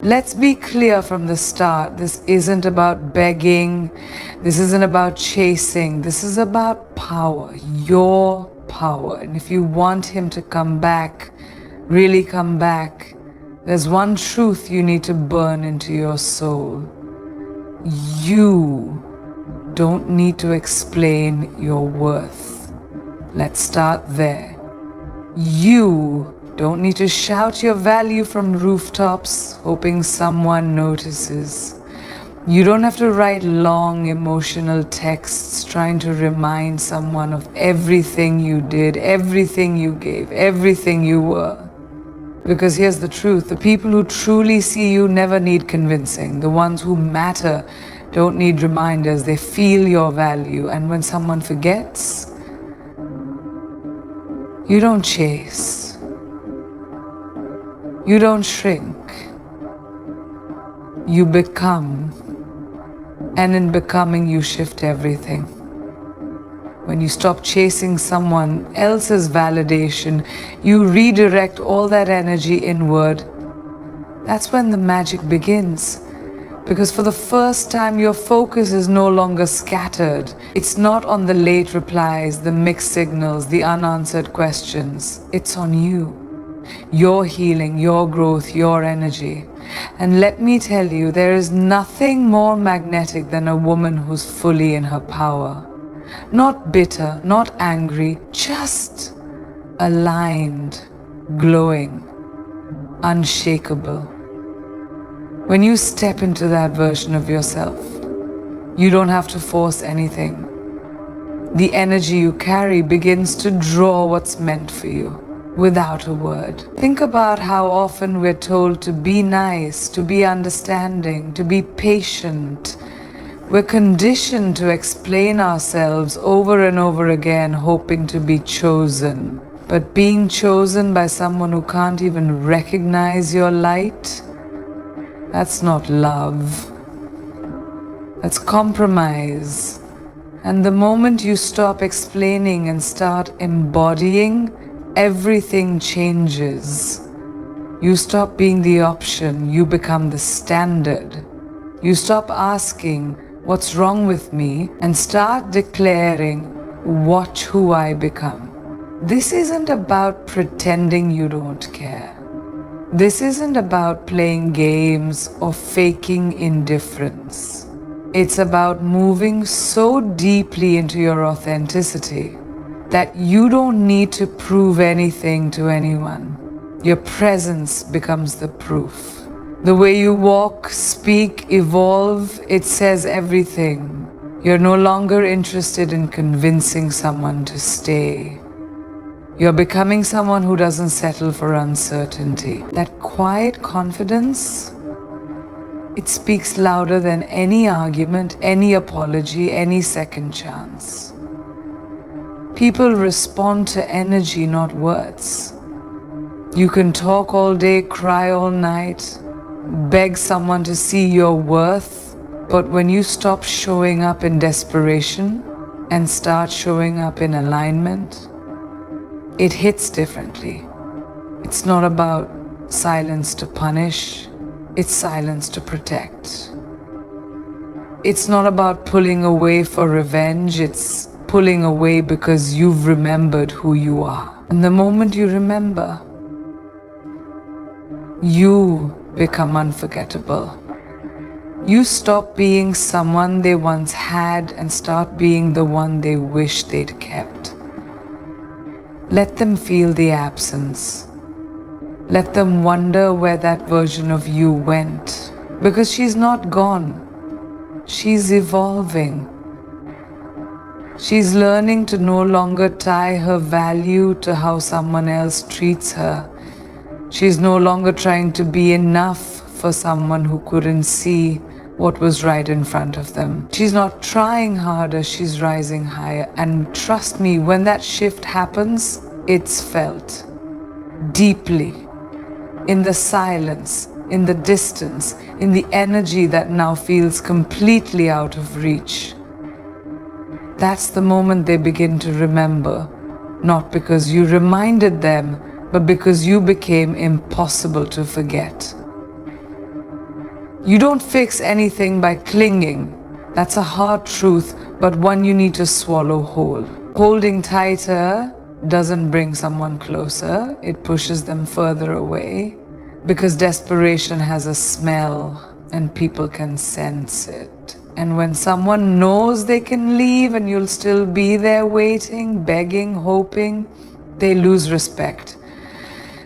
Let's be clear from the start. This isn't about begging. This isn't about chasing. This is about power, your power. And if you want him to come back, really come back, there's one truth you need to burn into your soul. You don't need to explain your worth. Let's start there. You don't need to shout your value from rooftops, hoping someone notices. You don't have to write long emotional texts trying to remind someone of everything you did, everything you gave, everything you were. Because here's the truth, the people who truly see you never need convincing. The ones who matter don't need reminders, they feel your value. And when someone forgets, you don't chase. You don't shrink. You become. And in becoming, you shift everything. When you stop chasing someone else's validation, you redirect all that energy inward. That's when the magic begins. Because for the first time, your focus is no longer scattered. It's not on the late replies, the mixed signals, the unanswered questions. It's on you. Your healing, your growth, your energy. And let me tell you, there is nothing more magnetic than a woman who's fully in her power. Not bitter, not angry, just aligned, glowing, unshakable. When you step into that version of yourself, you don't have to force anything. The energy you carry begins to draw what's meant for you without a word. Think about how often we're told to be nice, to be understanding, to be patient. We're conditioned to explain ourselves over and over again, hoping to be chosen. But being chosen by someone who can't even recognize your light, that's not love. That's compromise. And the moment you stop explaining and start embodying, everything changes. You stop being the option, you become the standard. You stop asking, what's wrong with me, and start declaring, watch who I become. This isn't about pretending you don't care. This isn't about playing games or faking indifference. It's about moving so deeply into your authenticity that you don't need to prove anything to anyone. Your presence becomes the proof. The way you walk, speak, evolve, it says everything. You're no longer interested in convincing someone to stay. You're becoming someone who doesn't settle for uncertainty. That quiet confidence, it speaks louder than any argument, any apology, any second chance. People respond to energy, not words. You can talk all day, cry all night, beg someone to see your worth, but when you stop showing up in desperation and start showing up in alignment, it hits differently. It's not about silence to punish, it's silence to protect. It's not about pulling away for revenge, it's pulling away because you've remembered who you are. And the moment you remember, you become unforgettable. You stop being someone they once had and start being the one they wish they'd kept. Let them feel the absence. Let them wonder where that version of you went. Because she's not gone. She's evolving. She's learning to no longer tie her value to how someone else treats her. She's no longer trying to be enough for someone who couldn't see what was right in front of them. She's not trying harder, she's rising higher. And trust me, when that shift happens, it's felt deeply, in the silence, in the distance, in the energy that now feels completely out of reach. That's the moment they begin to remember, not because you reminded them, but because you became impossible to forget. You don't fix anything by clinging. That's a hard truth, but one you need to swallow whole. Holding tighter doesn't bring someone closer, it pushes them further away because desperation has a smell and people can sense it. And when someone knows they can leave and you'll still be there waiting, begging, hoping, they lose respect.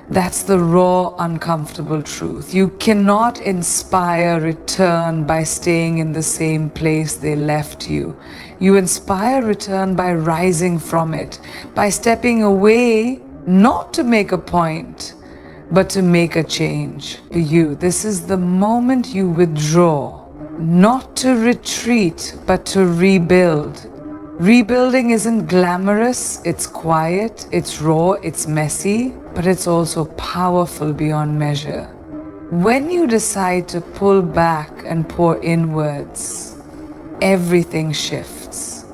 That's the raw, uncomfortable truth. You cannot inspire return by staying in the same place they left you. You inspire return by rising from it, by stepping away, not to make a point, but to make a change. For you, this is the moment you withdraw, not to retreat, but to rebuild. Rebuilding isn't glamorous, it's quiet, it's raw, it's messy, but it's also powerful beyond measure. When you decide to pull back and pour inwards, everything shifts.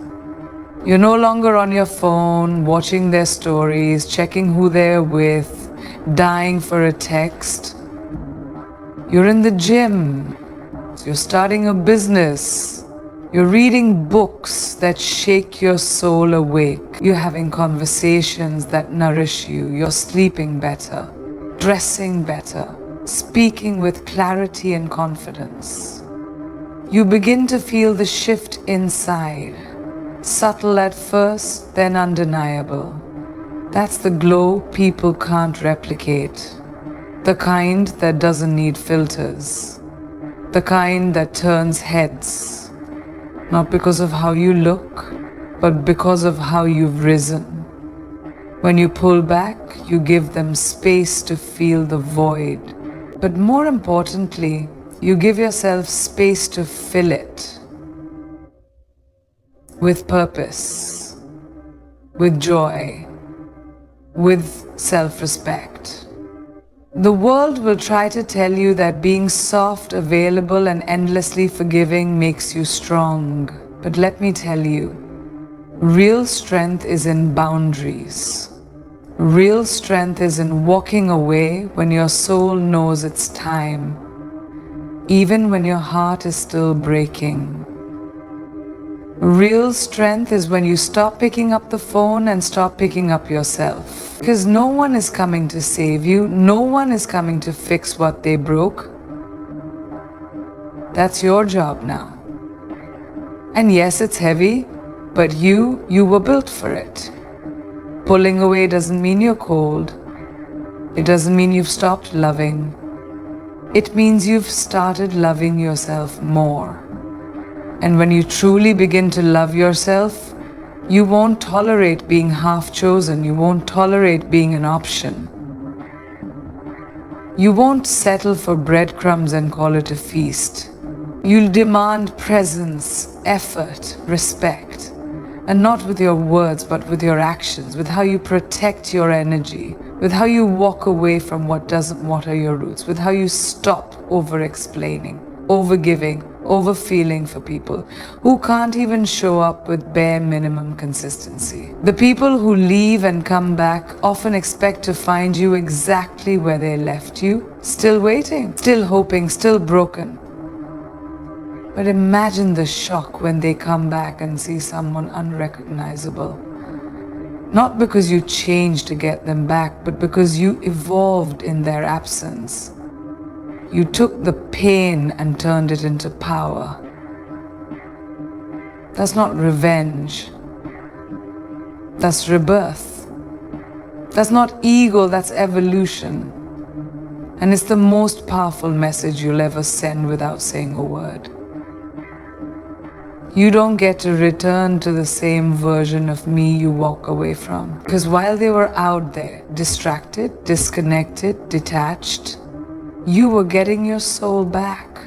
You're no longer on your phone, watching their stories, checking who they're with, dying for a text. You're in the gym, you're starting a business, you're reading books that shake your soul awake. You're having conversations that nourish you. You're sleeping better, dressing better, speaking with clarity and confidence. You begin to feel the shift inside, subtle at first, then undeniable. That's the glow people can't replicate. The kind that doesn't need filters. The kind that turns heads. Not because of how you look, but because of how you've risen. When you pull back, you give them space to feel the void. But more importantly, you give yourself space to fill it with purpose, with joy, with self-respect. The world will try to tell you that being soft, available, and endlessly forgiving makes you strong. But let me tell you, real strength is in boundaries. Real strength is in walking away when your soul knows it's time, even when your heart is still breaking. Real strength is when you stop picking up the phone and stop picking up yourself. Because no one is coming to save you. No one is coming to fix what they broke. That's your job now. And yes, it's heavy, but you were built for it. Pulling away doesn't mean you're cold. It doesn't mean you've stopped loving. It means you've started loving yourself more. And when you truly begin to love yourself, you won't tolerate being half chosen. You won't tolerate being an option. You won't settle for breadcrumbs and call it a feast. You'll demand presence, effort, respect. And not with your words, but with your actions, with how you protect your energy, with how you walk away from what doesn't water your roots, with how you stop over-explaining, over-giving, over-feeling for people who can't even show up with bare minimum consistency. The people who leave and come back often expect to find you exactly where they left you, still waiting, still hoping, still broken. But imagine the shock when they come back and see someone unrecognizable. Not because you changed to get them back, but because you evolved in their absence. You took the pain and turned it into power. That's not revenge. That's rebirth. That's not ego, that's evolution. And it's the most powerful message you'll ever send without saying a word. You don't get to return to the same version of me you walk away from. Because while they were out there, distracted, disconnected, detached, you were getting your soul back.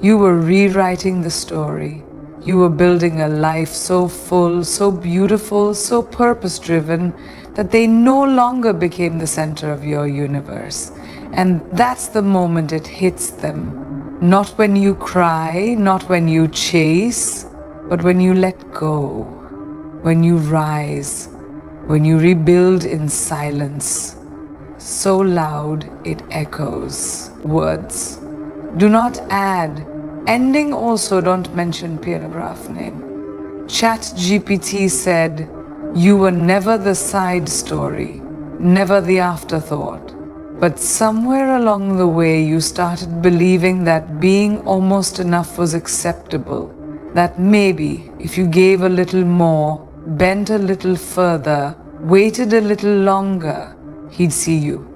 You were rewriting the story. You were building a life so full, so beautiful, so purpose-driven that they no longer became the center of your universe. And that's the moment it hits them. Not when you cry, not when you chase, but when you let go, when you rise, when you rebuild in silence, so loud it echoes. Words Do not add. Ending also don't mention paragraph name. ChatGPT said, "You were never the side story, never the afterthought." But somewhere along the way, you started believing that being almost enough was acceptable. That maybe if you gave a little more, bent a little further, waited a little longer, he'd see you.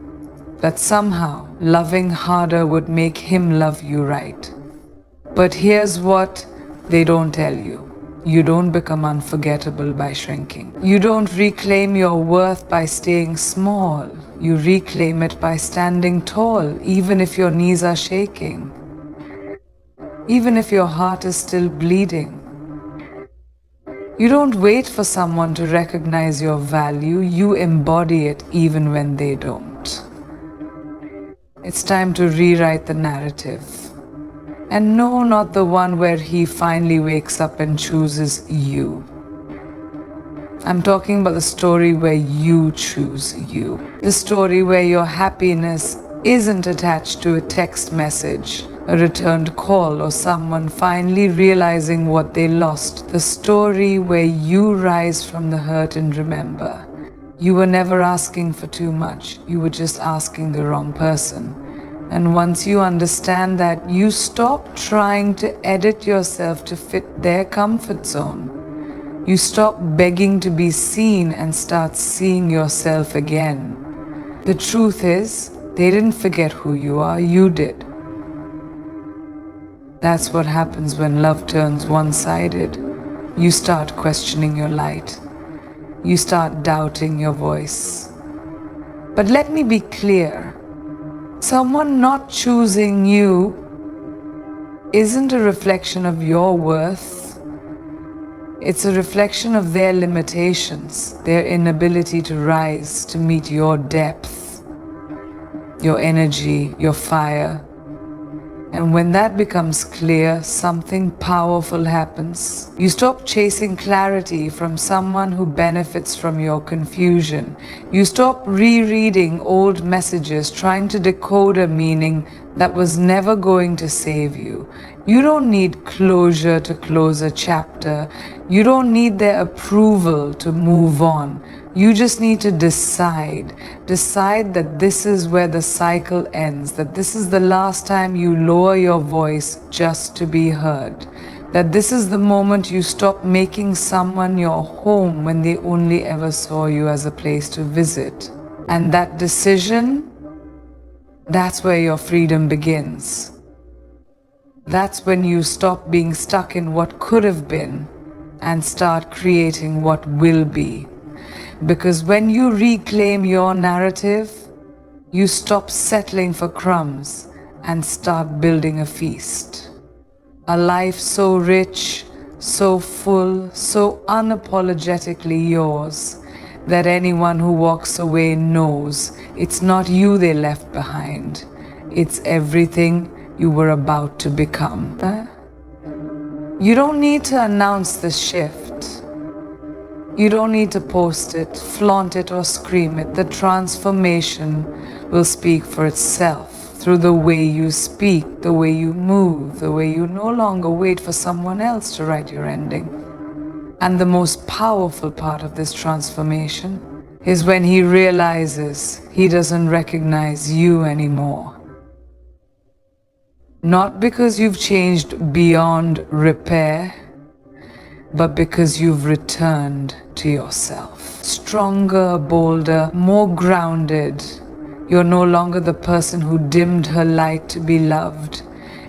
That somehow loving harder would make him love you right. But here's what they don't tell you. You don't become unforgettable by shrinking. You don't reclaim your worth by staying small. You reclaim it by standing tall, even if your knees are shaking, even if your heart is still bleeding. You don't wait for someone to recognize your value. You embody it even when they don't. It's time to rewrite the narrative. And no, not the one where he finally wakes up and chooses you. I'm talking about the story where you choose you. The story where your happiness isn't attached to a text message, a returned call, or someone finally realizing what they lost. The story where you rise from the hurt and remember. You were never asking for too much. You were just asking the wrong person. And once you understand that, you stop trying to edit yourself to fit their comfort zone. You stop begging to be seen and start seeing yourself again. The truth is, they didn't forget who you are, you did. That's what happens when love turns one-sided. You start questioning your light. You start doubting your voice. But let me be clear. Someone not choosing you isn't a reflection of your worth. It's a reflection of their limitations, their inability to rise, to meet your depth, your energy, your fire. And when that becomes clear, something powerful happens. You stop chasing clarity from someone who benefits from your confusion. You stop rereading old messages, trying to decode a meaning that was never going to save you. You don't need closure to close a chapter. You don't need their approval to move on. You just need to decide that this is where the cycle ends, that this is the last time you lower your voice just to be heard, that this is the moment you stop making someone your home when they only ever saw you as a place to visit. And that decision, that's where your freedom begins. That's when you stop being stuck in what could have been and start creating what will be. Because when you reclaim your narrative, you stop settling for crumbs and start building a feast. A life so rich, so full, so unapologetically yours, that anyone who walks away knows it's not you they left behind. It's everything you were about to become. You don't need to announce the shift. You don't need to post it, flaunt it, or scream it. The transformation will speak for itself through the way you speak, the way you move, the way you no longer wait for someone else to write your ending. And the most powerful part of this transformation is when he realizes he doesn't recognize you anymore. Not because you've changed beyond repair, but because you've returned to yourself. Stronger, bolder, more grounded. You're no longer the person who dimmed her light to be loved.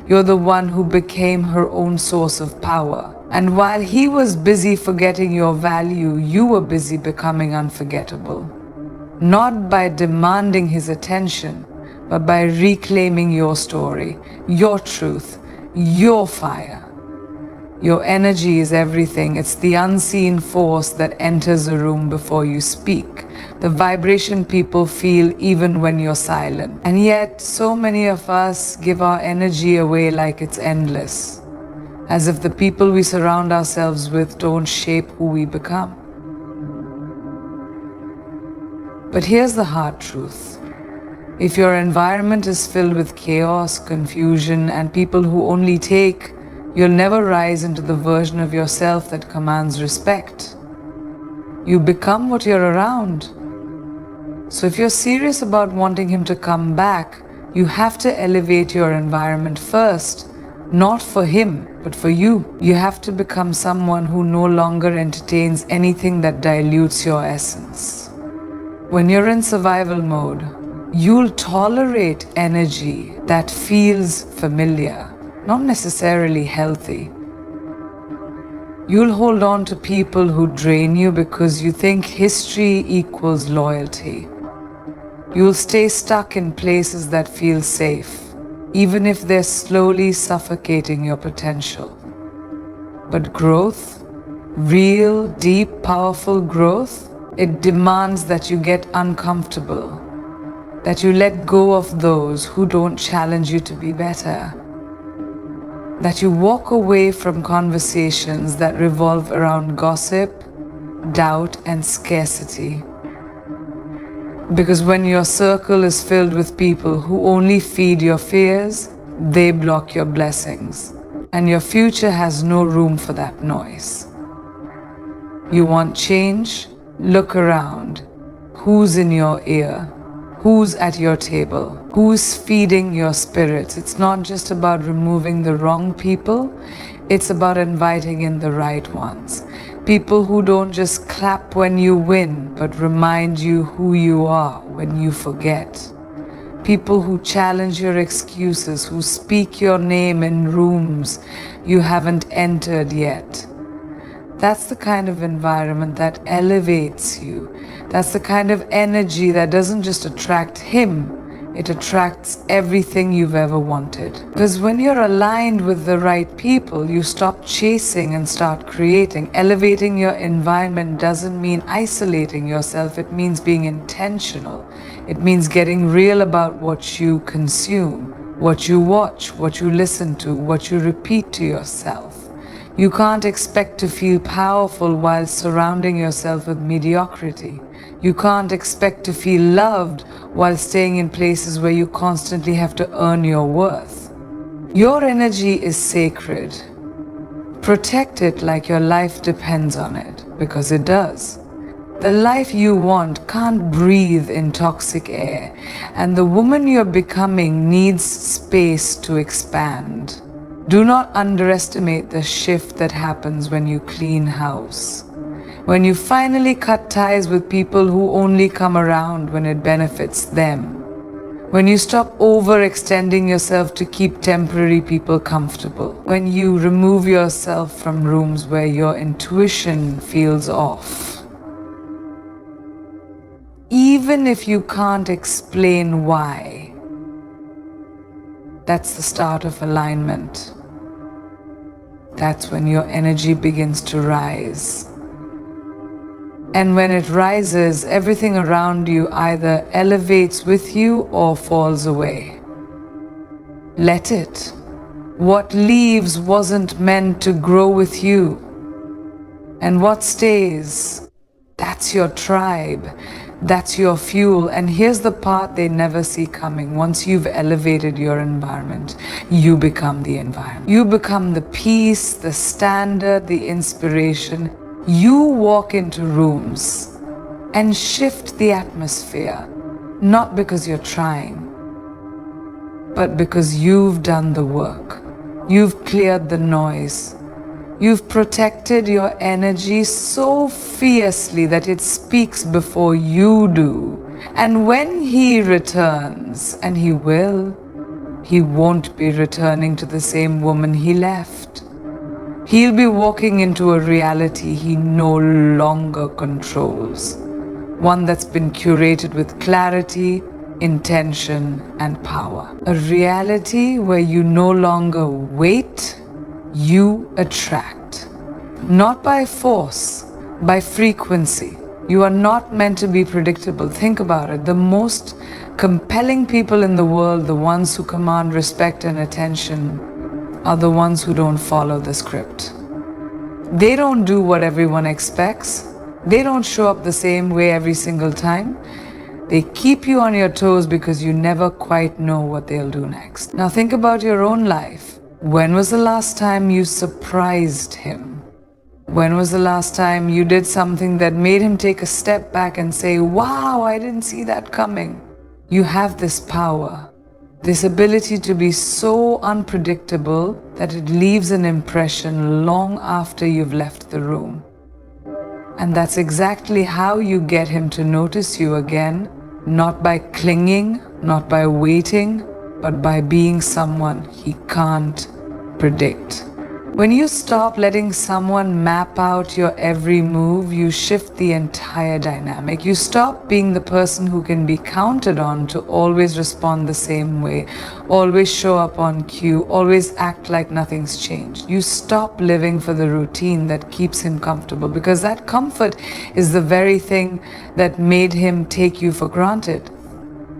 You're the one who became her own source of power. And while he was busy forgetting your value, you were busy becoming unforgettable. Not by demanding his attention, but by reclaiming your story, your truth, your fire. Your energy is everything. It's the unseen force that enters a room before you speak. The vibration people feel even when you're silent. And yet, so many of us give our energy away like it's endless, as if the people we surround ourselves with don't shape who we become. But here's the hard truth. If your environment is filled with chaos, confusion, and people who only take, you'll never rise into the version of yourself that commands respect. You become what you're around. So if you're serious about wanting him to come back, you have to elevate your environment first, not for him, but for you. You have to become someone who no longer entertains anything that dilutes your essence. When you're in survival mode, you'll tolerate energy that feels familiar, not necessarily healthy. You'll hold on to people who drain you because you think history equals loyalty. You'll stay stuck in places that feel safe, even if they're slowly suffocating your potential. But growth, real, deep, powerful growth, it demands that you get uncomfortable, that you let go of those who don't challenge you to be better, that you walk away from conversations that revolve around gossip, doubt, and scarcity. Because when your circle is filled with people who only feed your fears, they block your blessings, and your future has no room for that noise. You want change? Look around. Who's in your ear? Who's at your table? Who's feeding your spirits? It's not just about removing the wrong people, it's about inviting in the right ones. People who don't just clap when you win, but remind you who you are when you forget. People who challenge your excuses, who speak your name in rooms you haven't entered yet. That's the kind of environment that elevates you. That's the kind of energy that doesn't just attract him, it attracts everything you've ever wanted. Because when you're aligned with the right people, you stop chasing and start creating. Elevating your environment doesn't mean isolating yourself, it means being intentional. It means getting real about what you consume, what you watch, what you listen to, what you repeat to yourself. You can't expect to feel powerful while surrounding yourself with mediocrity. You can't expect to feel loved while staying in places where you constantly have to earn your worth. Your energy is sacred. Protect it like your life depends on it, because it does. The life you want can't breathe in toxic air, and the woman you're becoming needs space to expand. Do not underestimate the shift that happens when you clean house. When you finally cut ties with people who only come around when it benefits them. When you stop overextending yourself to keep temporary people comfortable. When you remove yourself from rooms where your intuition feels off. Even if you can't explain why. That's the start of alignment. That's when your energy begins to rise. And when it rises, everything around you either elevates with you or falls away. Let it. What leaves wasn't meant to grow with you. And what stays, that's your tribe. That's your fuel. And here's the part they never see coming. Once you've elevated your environment, you become the environment. You become the peace, the standard, the inspiration. You walk into rooms and shift the atmosphere, not because you're trying, but because you've done the work. You've cleared the noise. You've protected your energy so fiercely that it speaks before you do. And when he returns, and he will, he won't be returning to the same woman he left. He'll be walking into a reality he no longer controls. One that's been curated with clarity, intention, and power. A reality where you no longer wait, you attract. Not by force, by frequency. You are not meant to be predictable. Think about it. The most compelling people in the world, the ones who command respect and attention, are the ones who don't follow the script. They don't do what everyone expects. They don't show up the same way every single time. They keep you on your toes because you never quite know what they'll do next. Now think about your own life. When was the last time you surprised him? When was the last time you did something that made him take a step back and say, "Wow, I didn't see that coming"? You have this power, this ability to be so unpredictable that it leaves an impression long after you've left the room. And that's exactly how you get him to notice you again, not by clinging, not by waiting, but by being someone he can't predict. When you stop letting someone map out your every move, you shift the entire dynamic. You stop being the person who can be counted on to always respond the same way, always show up on cue, always act like nothing's changed. You stop living for the routine that keeps him comfortable, because that comfort is the very thing that made him take you for granted.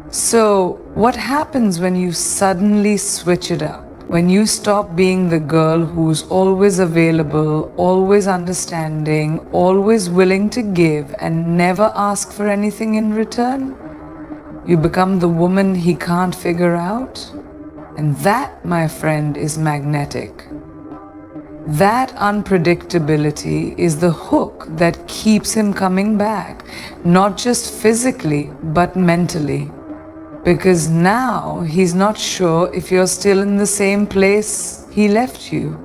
So, what happens when you suddenly switch it up? When you stop being the girl who's always available, always understanding, always willing to give, and never ask for anything in return? You become the woman he can't figure out? And that, my friend, is magnetic. That unpredictability is the hook that keeps him coming back, not just physically, but mentally. Because now he's not sure if you're still in the same place he left you.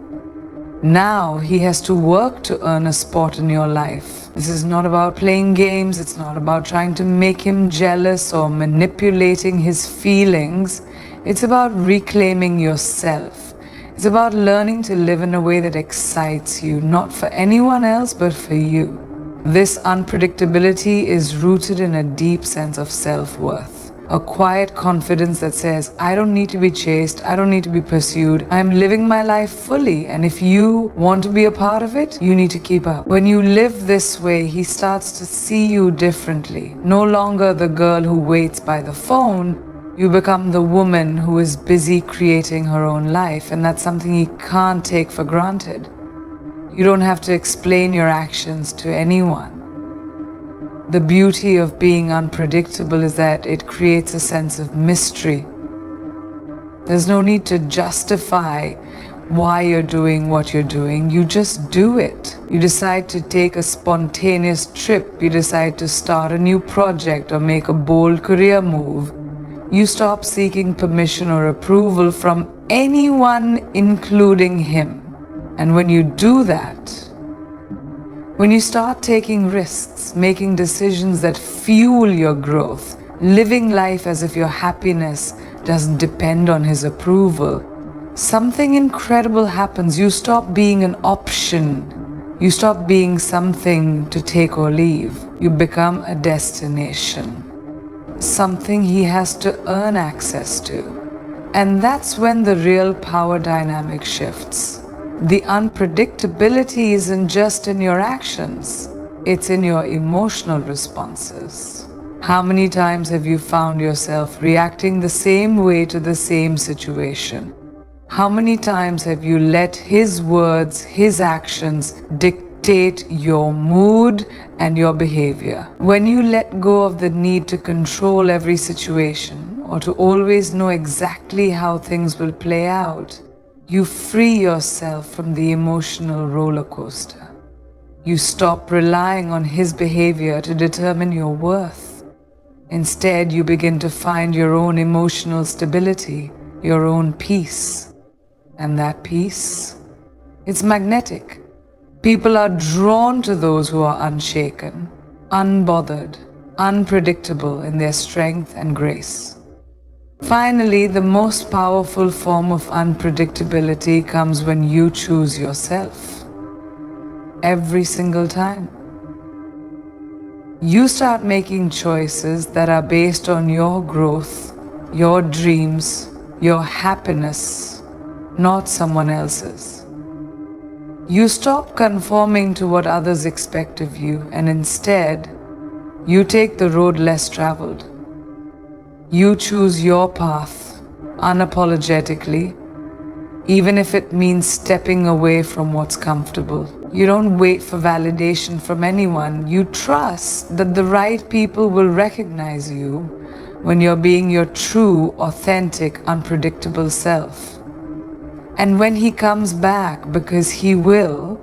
Now he has to work to earn a spot in your life. This is not about playing games. It's not about trying to make him jealous or manipulating his feelings. It's about reclaiming yourself. It's about learning to live in a way that excites you, not for anyone else, but for you. This unpredictability is rooted in a deep sense of self-worth. A quiet confidence that says, I don't need to be chased, I don't need to be pursued, I'm living my life fully, and if you want to be a part of it, you need to keep up. When you live this way, he starts to see you differently. No longer the girl who waits by the phone, you become the woman who is busy creating her own life, and that's something he can't take for granted. You don't have to explain your actions to anyone. The beauty of being unpredictable is that it creates a sense of mystery. There's no need to justify why you're doing what you're doing. You just do it. You decide to take a spontaneous trip. You decide to start a new project or make a bold career move. You stop seeking permission or approval from anyone, including him. And when you do that, when you start taking risks, making decisions that fuel your growth, living life as if your happiness doesn't depend on his approval, something incredible happens. You stop being an option. You stop being something to take or leave. You become a destination, something he has to earn access to. And that's when the real power dynamic shifts. The unpredictability isn't just in your actions, it's in your emotional responses. How many times have you found yourself reacting the same way to the same situation? How many times have you let his words, his actions dictate your mood and your behavior? When you let go of the need to control every situation or to always know exactly how things will play out, you free yourself from the emotional roller coaster. You stop relying on his behavior to determine your worth. Instead, you begin to find your own emotional stability, your own peace. And that peace, it's magnetic. People are drawn to those who are unshaken, unbothered, unpredictable in their strength and grace. Finally, the most powerful form of unpredictability comes when you choose yourself. Every single time. You start making choices that are based on your growth, your dreams, your happiness, not someone else's. You stop conforming to what others expect of you, and instead, you take the road less traveled. You choose your path unapologetically, even if it means stepping away from what's comfortable. You don't wait for validation from anyone. You trust that the right people will recognize you when you're being your true, authentic, unpredictable self. And when he comes back, because he will,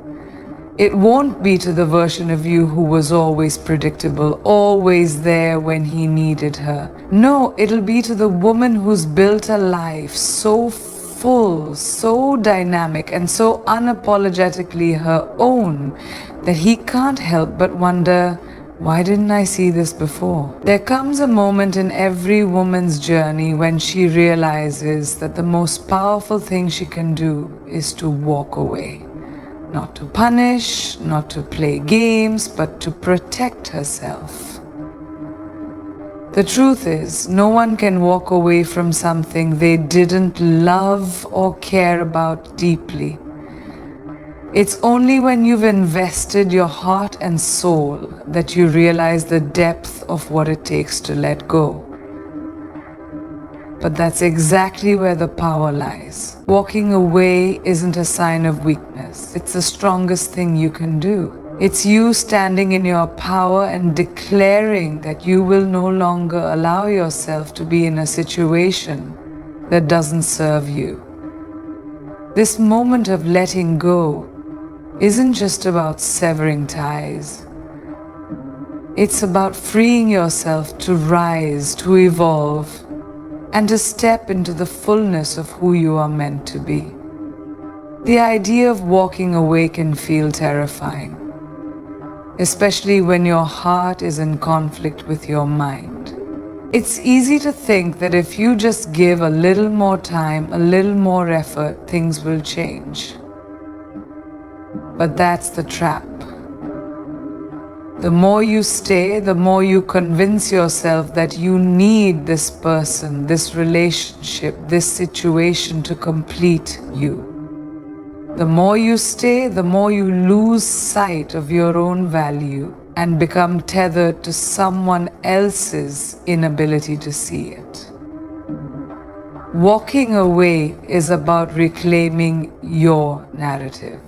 it won't be to the version of you who was always predictable, always there when he needed her. No, it'll be to the woman who's built a life so full, so dynamic, and so unapologetically her own that he can't help but wonder, why didn't I see this before? There comes a moment in every woman's journey when she realizes that the most powerful thing she can do is to walk away. Not to punish, not to play games, but to protect herself. The truth is, no one can walk away from something they didn't love or care about deeply. It's only when you've invested your heart and soul that you realize the depth of what it takes to let go. But that's exactly where the power lies. Walking away isn't a sign of weakness. It's the strongest thing you can do. It's you standing in your power and declaring that you will no longer allow yourself to be in a situation that doesn't serve you. This moment of letting go isn't just about severing ties. It's about freeing yourself to rise, to evolve, and to step into the fullness of who you are meant to be. The idea of walking away can feel terrifying, especially when your heart is in conflict with your mind. It's easy to think that if you just give a little more time, a little more effort, things will change. But that's the trap. The more you stay, the more you convince yourself that you need this person, this relationship, this situation to complete you. The more you stay, the more you lose sight of your own value and become tethered to someone else's inability to see it. Walking away is about reclaiming your narrative.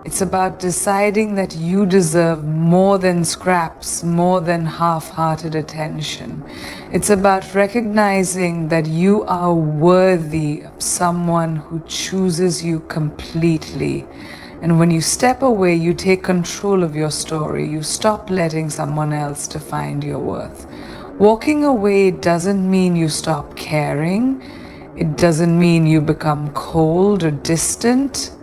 It's about deciding that you deserve more than scraps, more than half-hearted attention. It's about recognizing that you are worthy of someone who chooses you completely. And when you step away, you take control of your story. You stop letting someone else define your worth. Walking away doesn't mean you stop caring. It doesn't mean you become cold or distant.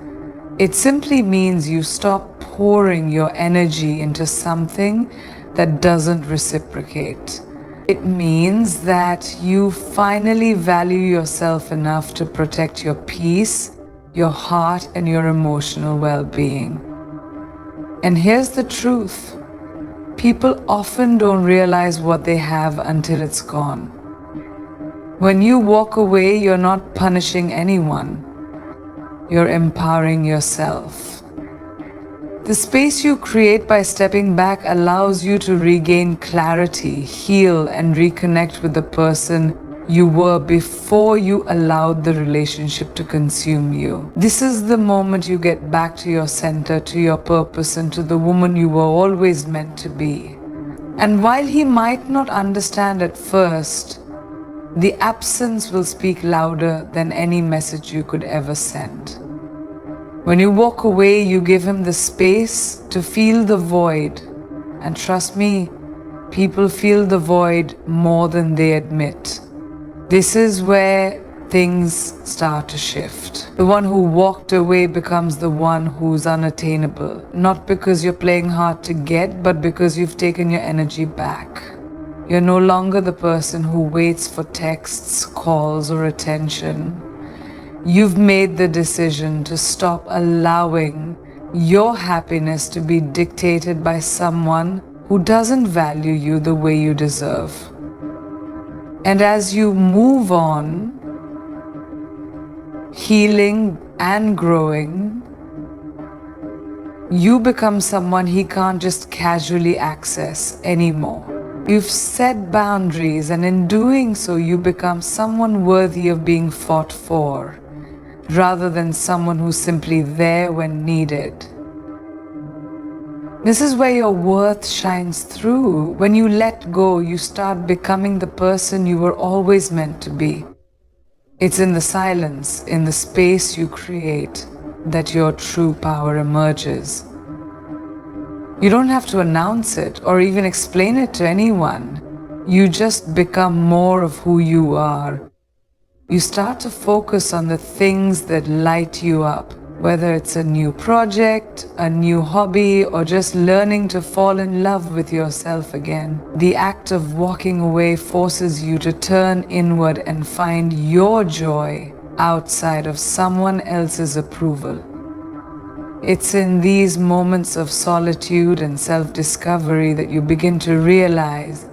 It simply means you stop pouring your energy into something that doesn't reciprocate. It means that you finally value yourself enough to protect your peace, your heart, and your emotional well-being. And here's the truth. People often don't realize what they have until it's gone. When you walk away, you're not punishing anyone. You're empowering yourself. The space you create by stepping back allows you to regain clarity, heal, and reconnect with the person you were before you allowed the relationship to consume you. This is the moment you get back to your center, to your purpose, and to the woman you were always meant to be. And while he might not understand at first, the absence will speak louder than any message you could ever send. When you walk away, you give him the space to feel the void. And trust me, people feel the void more than they admit. This is where things start to shift. The one who walked away becomes the one who's unattainable. Not because you're playing hard to get, but because you've taken your energy back. You're no longer the person who waits for texts, calls, or attention. You've made the decision to stop allowing your happiness to be dictated by someone who doesn't value you the way you deserve. And as you move on, healing and growing, you become someone he can't just casually access anymore. You've set boundaries, and in doing so, you become someone worthy of being fought for, rather than someone who's simply there when needed. This is where your worth shines through. When you let go, you start becoming the person you were always meant to be. It's in the silence, in the space you create, that your true power emerges. You don't have to announce it or even explain it to anyone. You just become more of who you are. You start to focus on the things that light you up, whether it's a new project, a new hobby, or just learning to fall in love with yourself again. The act of walking away forces you to turn inward and find your joy outside of someone else's approval. It's in these moments of solitude and self-discovery that you begin to realize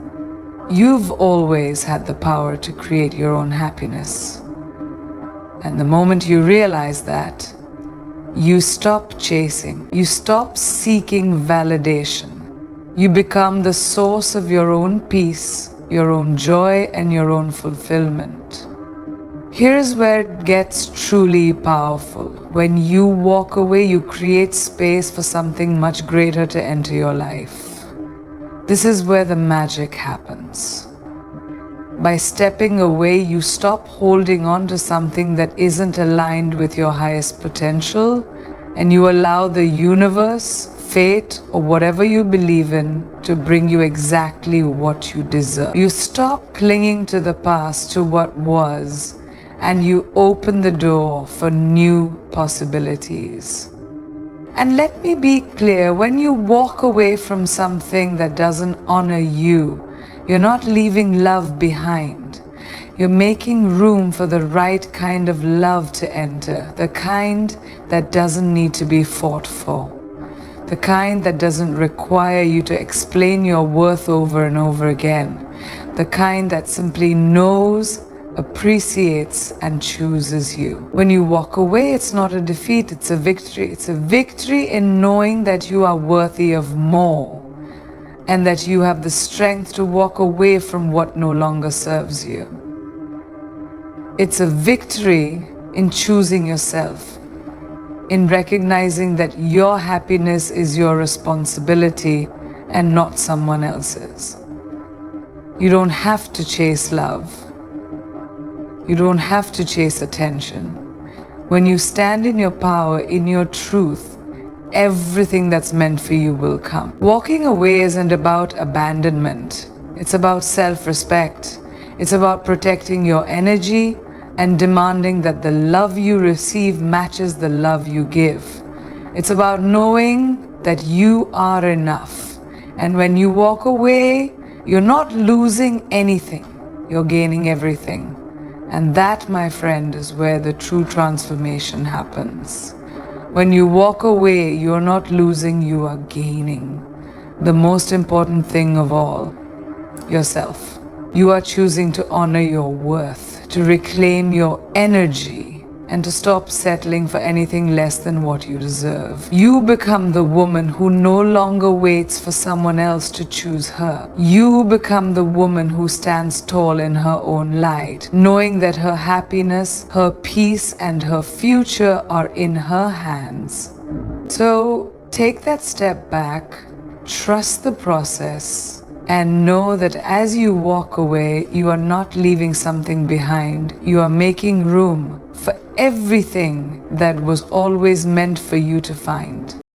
you've always had the power to create your own happiness. And the moment you realize that, you stop chasing, you stop seeking validation. You become the source of your own peace, your own joy, and your own fulfillment. Here's where it gets truly powerful. When you walk away, you create space for something much greater to enter your life. This is where the magic happens. By stepping away, you stop holding on to something that isn't aligned with your highest potential, and you allow the universe, fate, or whatever you believe in to bring you exactly what you deserve. You stop clinging to the past, to what was, and you open the door for new possibilities. And let me be clear, when you walk away from something that doesn't honor you, you're not leaving love behind. You're making room for the right kind of love to enter, the kind that doesn't need to be fought for, the kind that doesn't require you to explain your worth over and over again, the kind that simply knows, appreciates, and chooses you. When you walk away, it's not a defeat, it's a victory. It's a victory in knowing that you are worthy of more, and that you have the strength to walk away from what no longer serves you. It's a victory in choosing yourself, in recognizing that your happiness is your responsibility and not someone else's. You don't have to chase love. You don't have to chase attention. When you stand in your power, in your truth, everything that's meant for you will come. Walking away isn't about abandonment. It's about self-respect. It's about protecting your energy and demanding that the love you receive matches the love you give. It's about knowing that you are enough. And when you walk away, you're not losing anything. You're gaining everything. And that, my friend, is where the true transformation happens. When you walk away, you're not losing, you are gaining. The most important thing of all, yourself. You are choosing to honor your worth, to reclaim your energy, and to stop settling for anything less than what you deserve. You become the woman who no longer waits for someone else to choose her. You become the woman who stands tall in her own light, knowing that her happiness, her peace, and her future are in her hands. So take that step back, trust the process, and know that as you walk away, you are not leaving something behind. You are making room for everything that was always meant for you to find.